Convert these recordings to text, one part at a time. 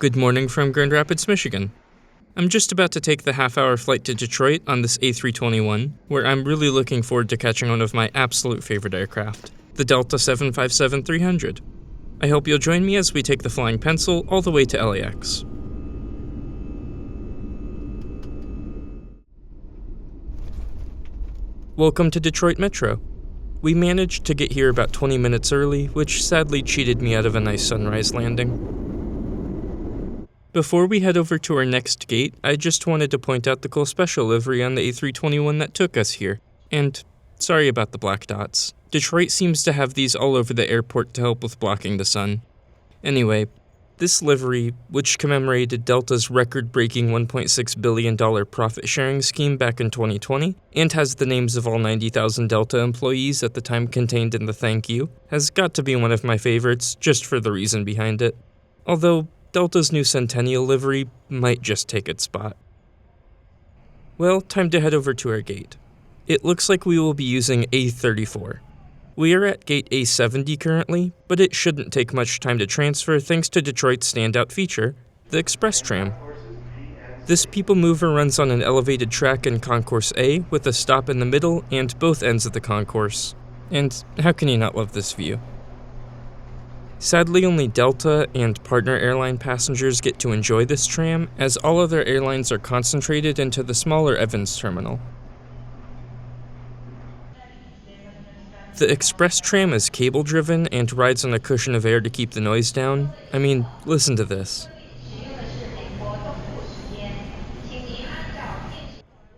Good morning from Grand Rapids, Michigan. I'm just about to take the half-hour flight to Detroit on this A321, where I'm really looking forward to catching one of my absolute favorite aircraft, the Delta 757-300. I hope you'll join me as we take the Flying Pencil all the way to LAX. Welcome to Detroit Metro. We managed to get here about 20 minutes early, which sadly cheated me out of a nice sunrise landing. Before we head over to our next gate, I just wanted to point out the cool special livery on the A321 that took us here. And sorry about the black dots. Detroit seems to have these all over the airport to help with blocking the sun. Anyway, this livery, which commemorated Delta's record-breaking $1.6 billion profit-sharing scheme back in 2020, and has the names of all 90,000 Delta employees at the time contained in the thank you, has got to be one of my favorites just for the reason behind it. Although Delta's new Centennial livery might just take its spot. Well, time to head over to our gate. It looks like we will be using A34. We are at gate A70 currently, but it shouldn't take much time to transfer thanks to Detroit's standout feature, the Express Tram. This people mover runs on an elevated track in Concourse A with a stop in the middle and both ends of the concourse. And how can you not love this view? Sadly, only Delta and partner airline passengers get to enjoy this tram, as all other airlines are concentrated into the smaller Evans terminal. The Express Tram is cable-driven and rides on a cushion of air to keep the noise down. I mean, listen to this.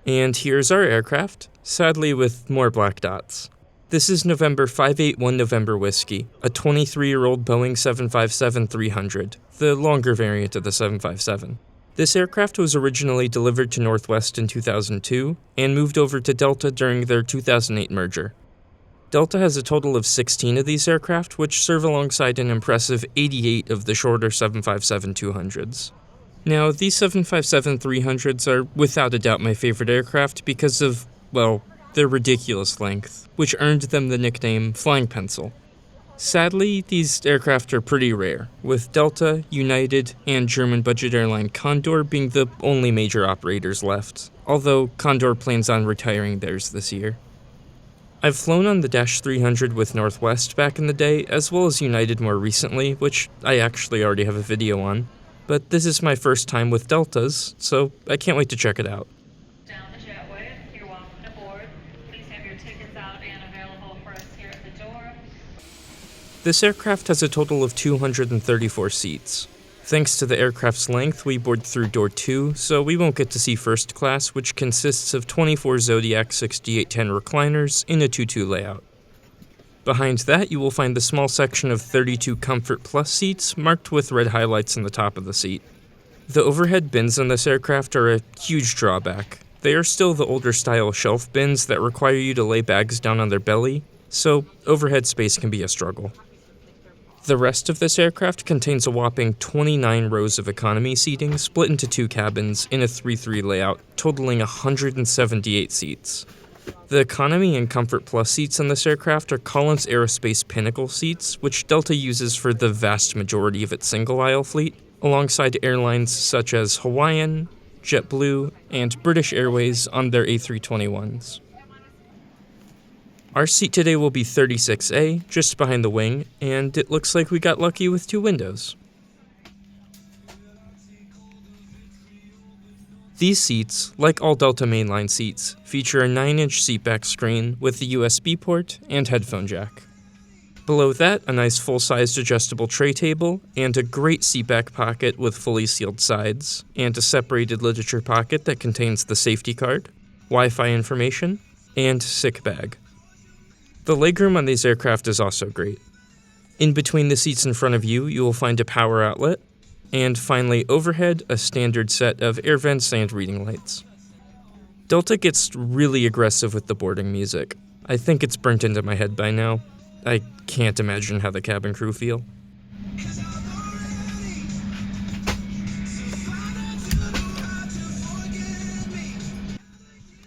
And here's our aircraft, sadly with more black dots. This is November 581 November Whiskey, a 23-year-old Boeing 757-300, the longer variant of the 757. This aircraft was originally delivered to Northwest in 2002 and moved over to Delta during their 2008 merger. Delta has a total of 16 of these aircraft, which serve alongside an impressive 88 of the shorter 757-200s. Now, these 757-300s are without a doubt my favorite aircraft because of, well, their ridiculous length, which earned them the nickname Flying Pencil. Sadly, these aircraft are pretty rare, with Delta, United, and German budget airline Condor being the only major operators left, although Condor plans on retiring theirs this year. I've flown on the Dash 300 with Northwest back in the day, as well as United more recently, which I actually already have a video on, but this is my first time with Deltas, so I can't wait to check it out. This aircraft has a total of 234 seats. Thanks to the aircraft's length, we board through door 2, so we won't get to see first class, which consists of 24 Zodiac 6810 recliners in a 2-2 layout. Behind that, you will find the small section of 32 Comfort Plus seats marked with red highlights on the top of the seat. The overhead bins on this aircraft are a huge drawback. They are still the older style shelf bins that require you to lay bags down on their belly, so overhead space can be a struggle. The rest of this aircraft contains a whopping 29 rows of economy seating split into 2 cabins in a 3-3 layout, totaling 178 seats. The Economy and Comfort Plus seats on this aircraft are Collins Aerospace Pinnacle seats, which Delta uses for the vast majority of its single-aisle fleet, alongside airlines such as Hawaiian, JetBlue, and British Airways on their A321s. Our seat today will be 36A, just behind the wing, and it looks like we got lucky with 2 windows. These seats, like all Delta mainline seats, feature a 9-inch seatback screen with a USB port and headphone jack. Below that, a nice full-sized adjustable tray table, and a great seatback pocket with fully sealed sides, and a separated literature pocket that contains the safety card, Wi-Fi information, and sick bag. The legroom on these aircraft is also great. In between the seats in front of you, you will find a power outlet, and finally overhead, a standard set of air vents and reading lights. Delta gets really aggressive with the boarding music. I think it's burnt into my head by now. I can't imagine how the cabin crew feel.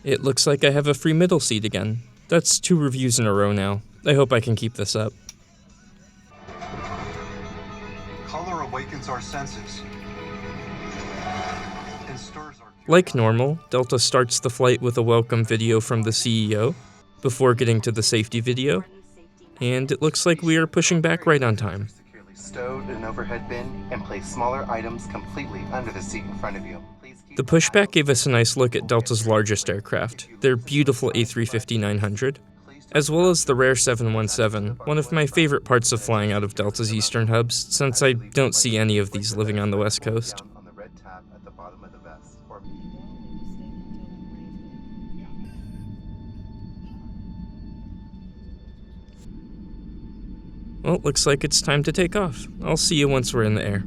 It looks like I have a free middle seat again. That's 2 reviews in a row now. I hope I can keep this up. Color awakens our senses. Like normal, Delta starts the flight with a welcome video from the CEO, before getting to the safety video, and it looks like we are pushing back right on time. Stowed an overhead bin and place smaller items completely under the seat in front of you. The pushback gave us a nice look at Delta's largest aircraft, their beautiful A350-900, as well as the rare 717, one of my favorite parts of flying out of Delta's eastern hubs, since I don't see any of these living on the West Coast. Well, looks like it's time to take off. I'll see you once we're in the air.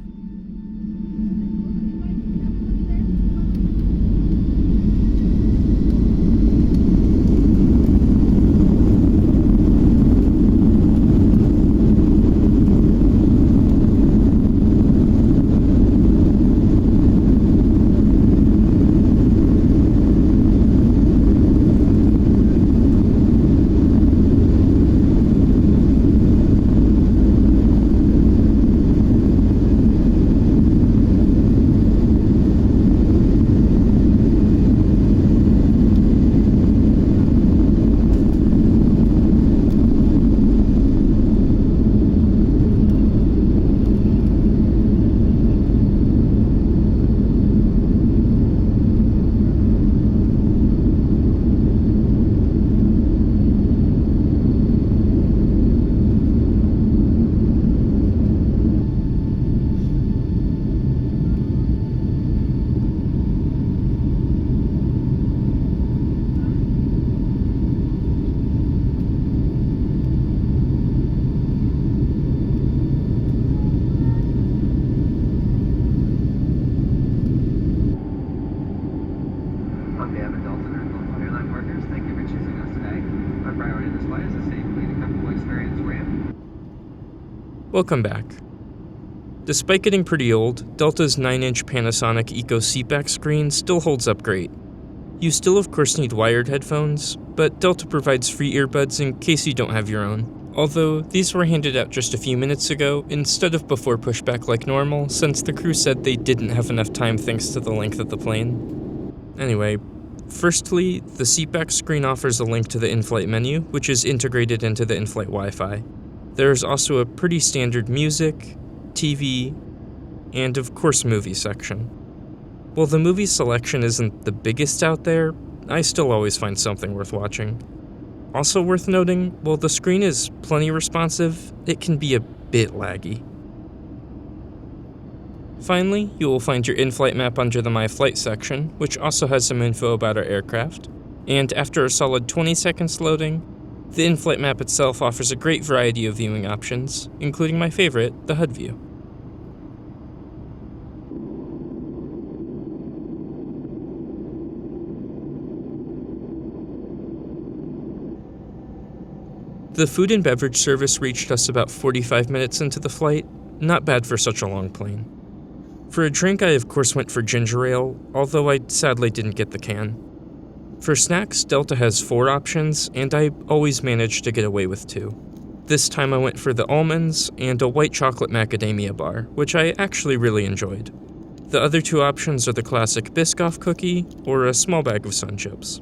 Welcome back. Despite getting pretty old, Delta's 9-inch Panasonic Eco seatback screen still holds up great. You still of course need wired headphones, but Delta provides free earbuds in case you don't have your own. Although, these were handed out just a few minutes ago instead of before pushback like normal, since the crew said they didn't have enough time thanks to the length of the plane. Anyway, firstly, the seatback screen offers a link to the in-flight menu, which is integrated into the in-flight Wi-Fi. There's also a pretty standard music, TV, and of course movie section. While the movie selection isn't the biggest out there, I still always find something worth watching. Also worth noting, while the screen is plenty responsive, it can be a bit laggy. Finally, you will find your in-flight map under the My Flight section, which also has some info about our aircraft, and after a solid 20 seconds loading, the in-flight map itself offers a great variety of viewing options, including my favorite, the HUD view. The food and beverage service reached us about 45 minutes into the flight, not bad for such a long plane. For a drink, I of course went for ginger ale, although I sadly didn't get the can. For snacks, Delta has 4 options, and I always manage to get away with 2. This time I went for the almonds and a white chocolate macadamia bar, which I actually really enjoyed. The other 2 options are the classic Biscoff cookie or a small bag of Sun Chips.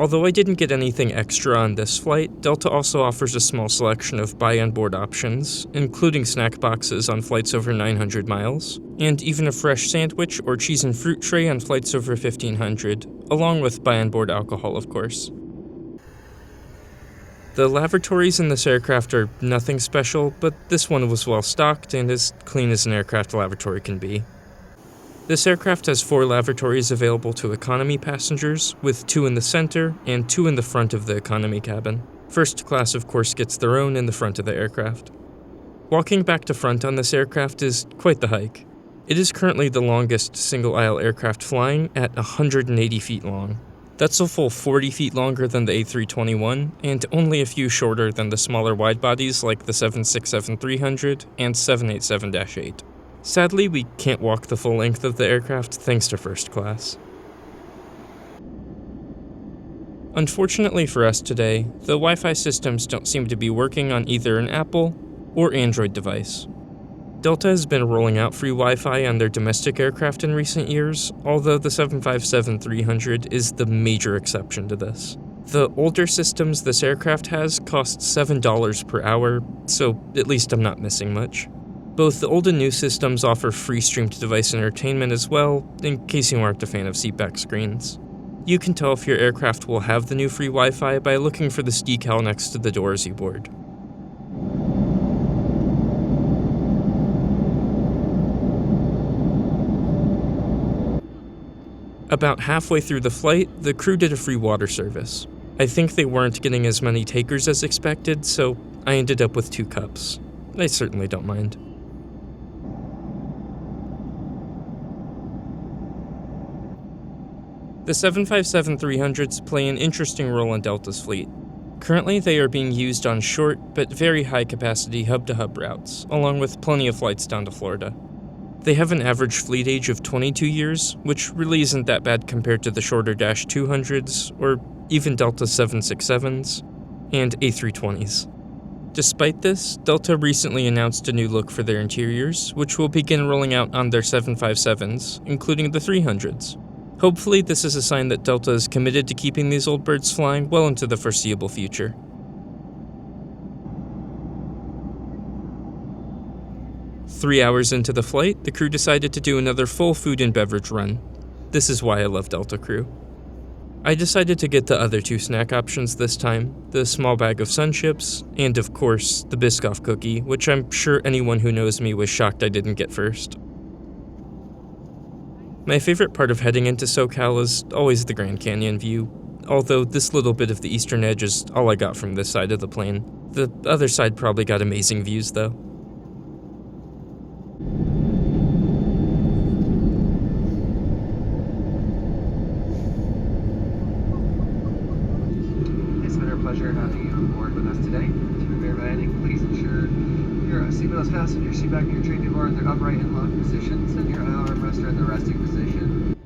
Although I didn't get anything extra on this flight, Delta also offers a small selection of buy-on-board options, including snack boxes on flights over 900 miles, and even a fresh sandwich or cheese and fruit tray on flights over 1500, along with buy-on-board alcohol, of course. The lavatories in this aircraft are nothing special, but this one was well stocked and as clean as an aircraft lavatory can be. This aircraft has 4 lavatories available to economy passengers, with 2 in the center and 2 in the front of the economy cabin. First class, of course, gets their own in the front of the aircraft. Walking back to front on this aircraft is quite the hike. It is currently the longest single-aisle aircraft flying at 180 feet long. That's a full 40 feet longer than the A321, and only a few shorter than the smaller wide-bodies like the 767-300 and 787-8. Sadly, we can't walk the full length of the aircraft thanks to first class. Unfortunately for us today, the Wi-Fi systems don't seem to be working on either an Apple or Android device. Delta has been rolling out free Wi-Fi on their domestic aircraft in recent years, although the 757-300 is the major exception to this. The older systems this aircraft has cost $7 per hour, so at least I'm not missing much. Both the old and new systems offer free stream-to-device entertainment as well, in case you aren't a fan of seatback screens. You can tell if your aircraft will have the new free Wi-Fi by looking for this decal next to the door as you board. About halfway through the flight, the crew did a free water service. I think they weren't getting as many takers as expected, so I ended up with 2 cups. I certainly don't mind. The 757-300s play an interesting role in Delta's fleet. Currently, they are being used on short but very high-capacity hub-to-hub routes, along with plenty of flights down to Florida. They have an average fleet age of 22 years, which really isn't that bad compared to the shorter Dash 200s, or even Delta 767s, and A320s. Despite this, Delta recently announced a new look for their interiors, which will begin rolling out on their 757s, including the 300s. Hopefully, this is a sign that Delta is committed to keeping these old birds flying well into the foreseeable future. Three hours into the flight, the crew decided to do another full food and beverage run. This is why I love Delta crew. I decided to get the other 2 snack options this time, the small bag of Sun Chips, and of course, the Biscoff cookie, which I'm sure anyone who knows me was shocked I didn't get first. My favorite part of heading into SoCal is always the Grand Canyon view, although this little bit of the eastern edge is all I got from this side of the plane. The other side probably got amazing views though. It's been our pleasure having you aboard with us today. To prepare landing, please ensure your seatbelt is fastened, your seat back, and your tray table are in their upright and locked positions, and your armrests are in the resting position.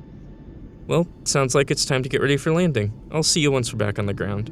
Well, sounds like it's time to get ready for landing. I'll see you once we're back on the ground.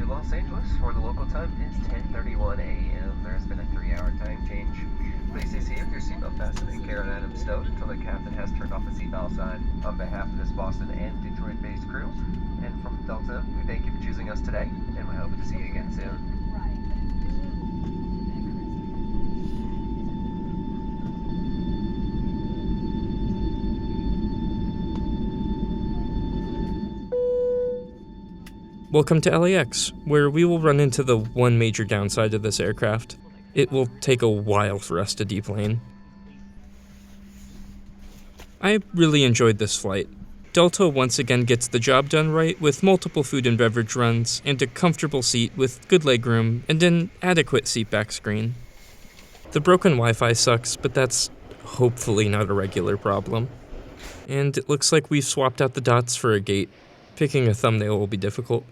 Los Angeles, for the local time is 10:31 a.m. There's been a 3-hour time change. Please stay safe, your seatbelt fastened and carry-on items stowed until the captain has turned off the seatbelt sign. On behalf of this Boston and Detroit-based crew, and from Delta, we thank you for choosing us today, and we hope to see you again soon. Welcome to LAX, where we will run into the one major downside of this aircraft. It will take a while for us to deplane. I really enjoyed this flight. Delta once again gets the job done right with multiple food and beverage runs and a comfortable seat with good legroom and an adequate seatback screen. The broken Wi-Fi sucks, but that's hopefully not a regular problem. And it looks like we've swapped out the dots for a gate. Picking a thumbnail will be difficult.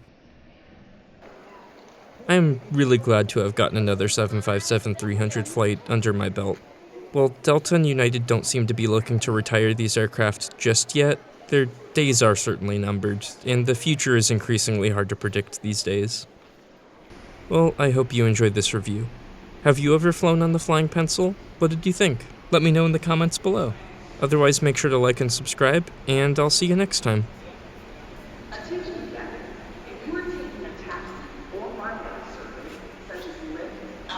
I'm really glad to have gotten another 757-300 flight under my belt. While Delta and United don't seem to be looking to retire these aircraft just yet, their days are certainly numbered, and the future is increasingly hard to predict these days. Well, I hope you enjoyed this review. Have you ever flown on the Flying Pencil? What did you think? Let me know in the comments below. Otherwise, make sure to like and subscribe, and I'll see you next time. Attention staff, if you are taking a taxi or ride-bus service, such as Lyft,